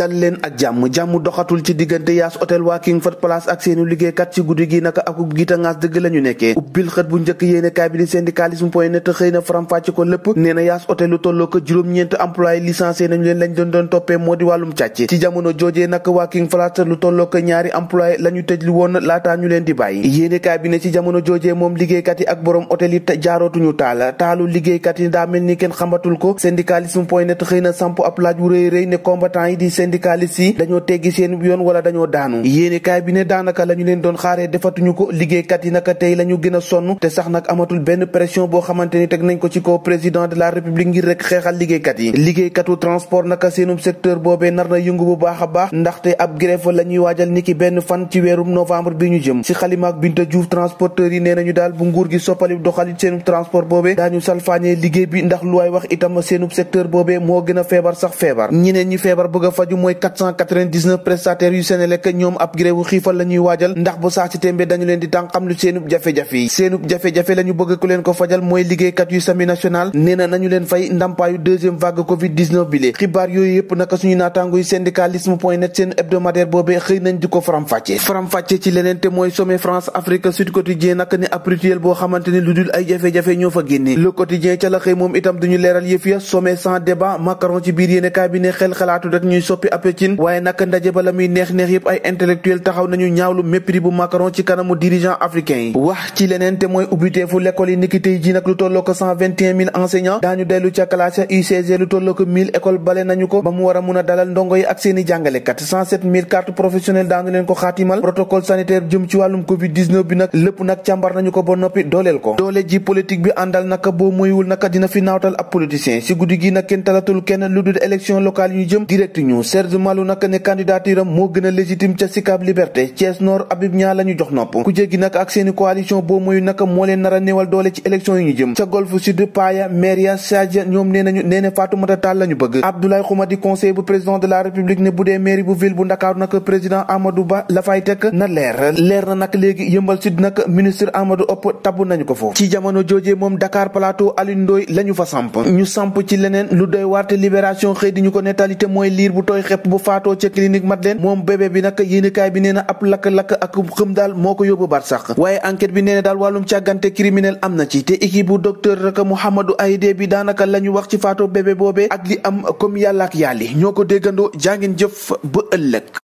dal leen ak jàmm doxatul ci diggante Yaas Hôtel waa King Fahd Palace ak seeni liggéeykat ci guddi gi naka akub giita ngaas dëgg la ñu nekkee. ubbil xët bu njëkk yéenekaay bi di syndicalisme point net xëy na faram-fàcce ko lépp nee na Yaas Hôtel lu tolloo ko juróom-ñeent employé licencié nañu leen lañ doon toppee moo di wàllum càcc. ci jamono joojee naka waa King Fahd lu tolloo ko ñaari employé la ñu tëj lu woon laataa ñu leen di bàyyi. yéenekaay bi ne ci jamono joojee moom liggéeykat yi ak borom hôtel yi jaarootuñu taalu liggéeykat yi daa mel ni kenn xamatul ko. syndicalisme point net xëy na samp ab laaj wu rëy rëy ne combattant yi di syndicaliste yi dañoo teggi seen yoon wala dañoo daanu. yéenekaay bi ne daanaka la ñu leen doon xaaree defatuñu ko. liggéeykat yi naka tey la ñu gën a sonn te sax nag amatul benn pression boo xamante ni teg nañ ko ci kaw président de la république ngir rek xeexal liggéeykat yi. liggéeykatu transport naka seenum secteur boobee nar na yëngu bu baax a baax ndaxte ab grève la ñuy waajal niki benn fan ci weerum novembre bi ñu jëm. ci xalima ak Binta Diouf transporteurs yi nee nañu daal bu nguur gi soppali doxalit seenum transport boobee daañu salfaañee liggéey bi ndax lu waay wax itam seenum secteur boobee moo gën a feebar sax feebar. ñeneen ñi feebar bëgg a faju mooy 499 prestataires yu Senelec ñoom ab grève wu xiifal la ñuy waajal ndax bu saa si tembe dañu leen di tànqam lu seenub jafe-jafe yi. seenub jafe-jafe la ñu bëgg ku leen ko fajal mooy liggéeykat yu sami national nee na nañu leen fay ndampaayu deuxième vague covid 19 bi lee. xibaar yooyu yëpp naka suñu naataango yu syndicalisme point net seen hebdomadaire boobee xëy nañ di ko faram-fàcce ci leneen te mooy sommet France Afrique Sud Quotidien naka ne ab rituel boo xamante ni lu dul ay jafe-jafe ñoo fa génne. Le Quotidien ca la xëy moom itam duñu leeral yëf ya sommet sans débat Macron ci biir yéenekaay bi ne xel xalaatu rek ñuy soppi appétit waaye naka ndaje ba la muy neex yëpp ay intellectuel taxaw nañu ñaawlu mépris bu Macron ci kanamu dirigeant africain yi. wax ci leneen te mooy ubbiteefu l'école yi niki tey ji nag lu tolloo ko 121 000 enseignants daañu dellu ca classe UCG lu tolloo ko 1000 école bale nañu ko ba mu war a mun a dalal ndongo yi ak seeni jàngalekat 107 000 cartes professionnelles daanu leen ko xaatimal protocole sanitaire jëm ci wàllum covid 19 bi nag lépp nag càmbar nañu ko ba noppi dooleel ko. doole ji politique bi àndal naka boo moywul naka dina fi naawtal ab politicien si guddi gi nag kenn talatul kenn lu dul élection locale yu jëm direct ñu Serge Malou naka ne candidature am moo gën a légitime ca Sicap Liberté Thiès Nord Habib Niang la ñu jox nopp ku jéggi nag ak seeni coalition boo moyu naka moo leen nar a néewal doole ci élection yi ñu jëm ca Golf Sud Paya Meria Sadia ñoom nee na Fatoumata Tall la ñu bëgg. Abdoulaye Khoumadi conseiller bu président de la république ne bu dee mairie bu ville bu Ndakaaru nag président Amadou Ba la fay teg na leer na nag léegi Yeumbeul Sud nag ministre Amadou Hott tabbu nañu ko foofu. ci jamono joojee moom Dakar Plateau Alioune Ndoye la ñu fa samp ñu samp ci leneen lu doy warte libération xëy di ñu ko nettali te mooy liir bu tooy xepp bu faatoo ca clinique Madeleine moom bébé bi nag yéenekaay bi nee na ab lakk-lakk ak xëm daal moo ko yóbbu bar sax waaye enquête bi nee na daal wàllum càggante criminel am na ci te équipe bu docteur rek Mouhamadou Aïdé bi daanaka la ñu wax ci faatoo bébé boobee ak li am comme yàlla ak yàlli ñoo ko déggandoo jàngin jëf ba ëllëg.